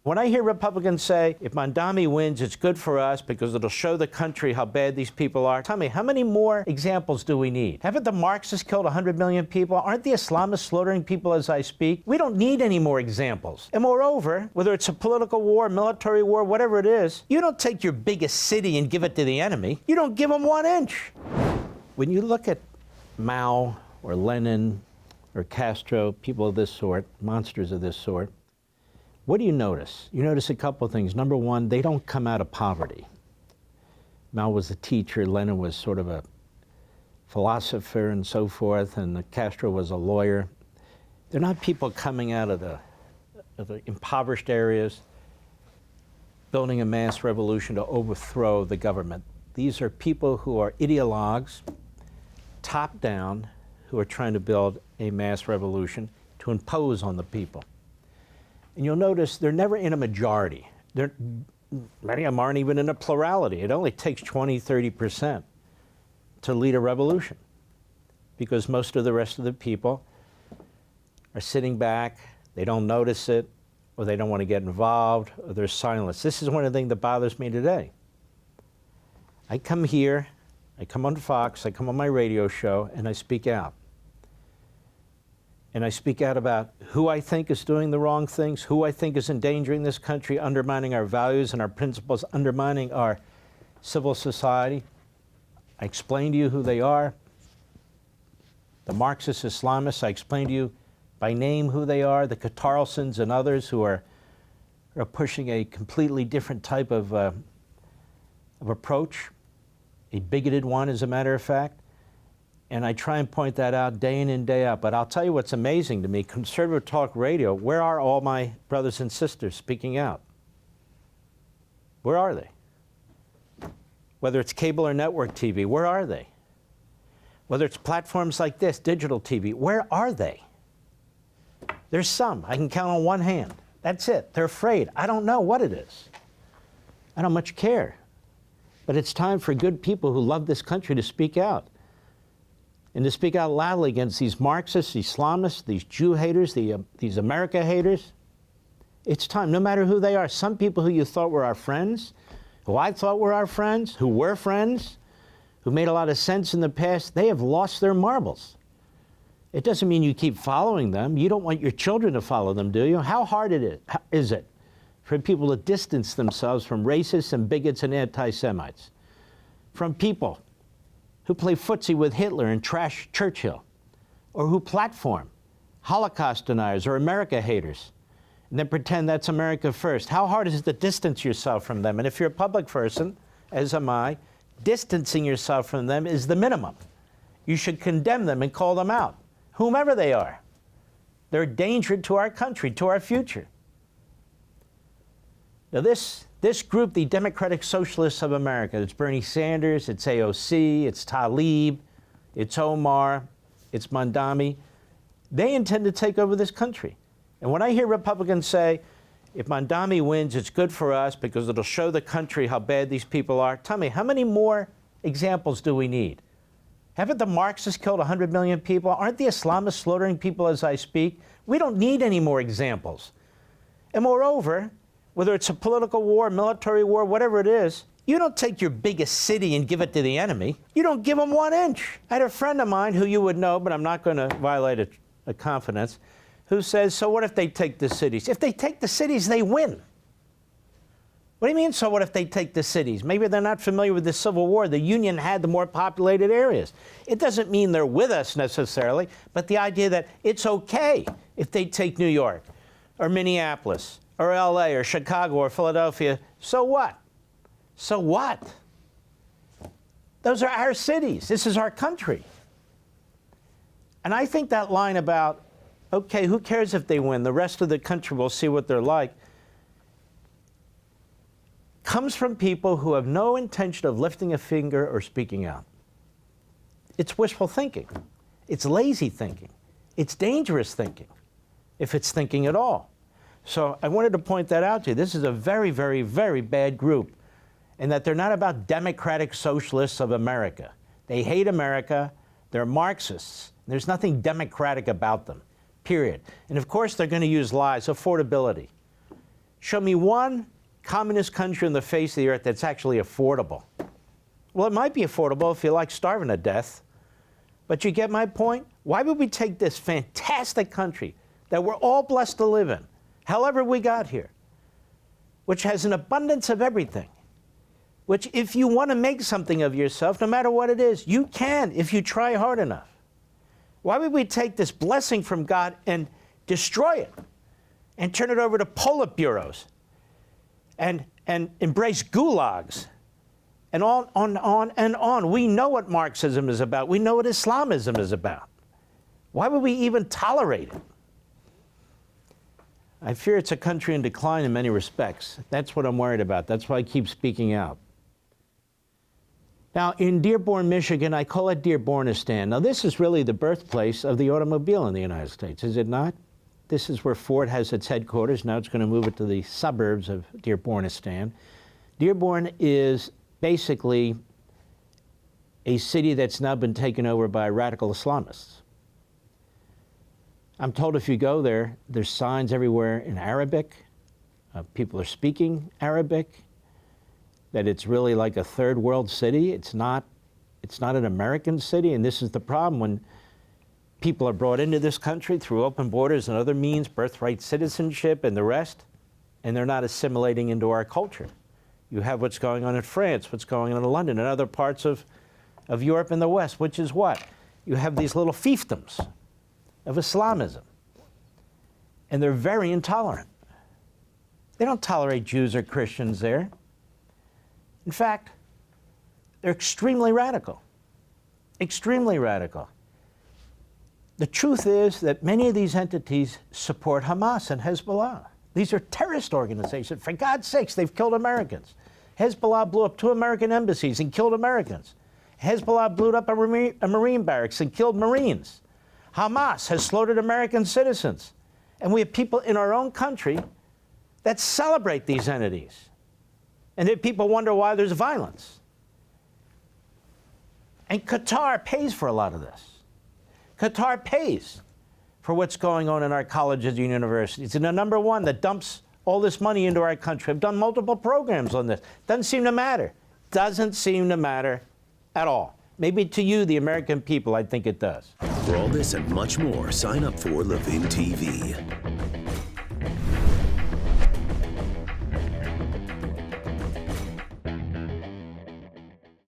When I hear Republicans say, if Mondami wins, it's good for us because it'll show the country how bad these people are, tell me, how many more examples do we need? Haven't the Marxists killed 100 million people? Aren't the Islamists slaughtering people as I speak? We don't need any more examples. And moreover, whether it's a political war, military war, whatever it is, you don't take your biggest city and give it to the enemy. You don't give them 1 inch. When you look at Mao or Lenin or Castro, people of this sort, monsters of this sort, what do you notice? You notice a couple of things. Number one, they don't come out of poverty. Mao was a teacher, Lenin was sort of a philosopher and so forth, and Castro was a lawyer. They're not people coming out of the impoverished areas, building a mass revolution to overthrow the government. These are people who are ideologues, top down, who are trying to build a mass revolution to impose on the people. And you'll notice they're never in a majority. Many of them aren't even in a plurality. It only takes 20, 30% to lead a revolution because most of the rest of the people are sitting back, they don't notice it, or they don't want to get involved, or they're silenced. This is one of the things that bothers me today. I come here, I come on Fox, I come on my radio show, and I speak out. And I speak out about who I think is doing the wrong things, who I think is endangering this country, undermining our values and our principles, undermining our civil society. I explain to you who they are. The Marxist-Islamists, I explain to you by name who they are, the Catarlsons and others who are pushing a completely different type of approach, a bigoted one, as a matter of fact. And I try and point that out day in and day out. But I'll tell you what's amazing to me, conservative talk radio, where are all my brothers and sisters speaking out? Where are they? Whether it's cable or network TV, where are they? Whether it's platforms like this, digital TV, where are they? There's some. I can count on one hand. That's it. They're afraid. I don't know what it is. I don't much care. But it's time for good people who love this country to speak out. And to speak out loudly against these Marxists, Islamists, these Jew haters, these America haters. It's time, no matter who they are. Some people who you thought were our friends, who I thought were our friends, who were friends, who made a lot of sense in the past, they have lost their marbles. It doesn't mean you keep following them. You don't want your children to follow them, do you? How hard is it for people to distance themselves from racists and bigots and anti-Semites? From people who play footsie with Hitler and trash Churchill, or who platform Holocaust deniers or America haters, and then pretend that's America first. How hard is it to distance yourself from them? And if you're a public person, as am I, distancing yourself from them is the minimum. You should condemn them and call them out, whomever they are. They're a danger to our country, to our future. Now this group, the Democratic Socialists of America, it's Bernie Sanders, it's AOC, it's Tlaib, it's Omar, it's Mondami, they intend to take over this country. And when I hear Republicans say, if Mondami wins, it's good for us because it'll show the country how bad these people are, tell me, how many more examples do we need? Haven't the Marxists killed 100 million people? Aren't the Islamists slaughtering people as I speak? We don't need any more examples. And moreover, whether it's a political war, military war, whatever it is, you don't take your biggest city and give it to the enemy. You don't give them 1 inch. I had a friend of mine who you would know, but I'm not going to violate a confidence, who says, so what if they take the cities? If they take the cities, they win. What do you mean, so what if they take the cities? Maybe they're not familiar with the Civil War. The Union had the more populated areas. It doesn't mean they're with us necessarily, but the idea that it's okay if they take New York or Minneapolis or LA or Chicago or Philadelphia, so what? So what? Those are our cities. This is our country. And I think that line about, okay, who cares if they win? The rest of the country will see what they're like, comes from people who have no intention of lifting a finger or speaking out. It's wishful thinking. It's lazy thinking. It's dangerous thinking, if it's thinking at all. So I wanted to point that out to you. This is a very, very, very bad group, and that they're not about Democratic Socialists of America. They hate America. They're Marxists. There's nothing democratic about them, period. And of course, they're going to use lies, affordability. Show me one communist country on the face of the earth that's actually affordable. Well, it might be affordable if you like starving to death, but you get my point? Why would we take this fantastic country that we're all blessed to live in, however we got here, which has an abundance of everything, which if you want to make something of yourself, no matter what it is, you can if you try hard enough. Why would we take this blessing from God and destroy it and turn it over to Politburos and embrace gulags and on and on? We know what Marxism is about. We know what Islamism is about. Why would we even tolerate it? I fear it's a country in decline in many respects. That's what I'm worried about. That's why I keep speaking out. Now, in Dearborn, Michigan, I call it Dearbornistan. Now, this is really the birthplace of the automobile in the United States, is it not? This is where Ford has its headquarters. Now it's going to move it to the suburbs of Dearbornistan. Dearborn is basically a city that's now been taken over by radical Islamists. I'm told if you go there, there's signs everywhere in Arabic. People are speaking Arabic. That it's really like a third world city. It's not an American city, and this is the problem when people are brought into this country through open borders and other means, birthright citizenship and the rest, and they're not assimilating into our culture. You have what's going on in France, what's going on in London, and other parts of Europe and the West, which is what? You have these little fiefdoms of Islamism, and they're very intolerant. They don't tolerate Jews or Christians there. In fact, they're extremely radical, extremely radical. The truth is that many of these entities support Hamas and Hezbollah. These are terrorist organizations. For God's sakes, they've killed Americans. Hezbollah blew up 2 American embassies and killed Americans. Hezbollah blew up a Marine barracks and killed Marines. Hamas has slaughtered American citizens. And we have people in our own country that celebrate these entities. And then people wonder why there's violence. And Qatar pays for a lot of this. Qatar pays for what's going on in our colleges and universities. And the number one that dumps all this money into our country. I've done multiple programs on this. Doesn't seem to matter. Doesn't seem to matter at all. Maybe to you, the American people, I think it does. For all this and much more, sign up for Levin TV.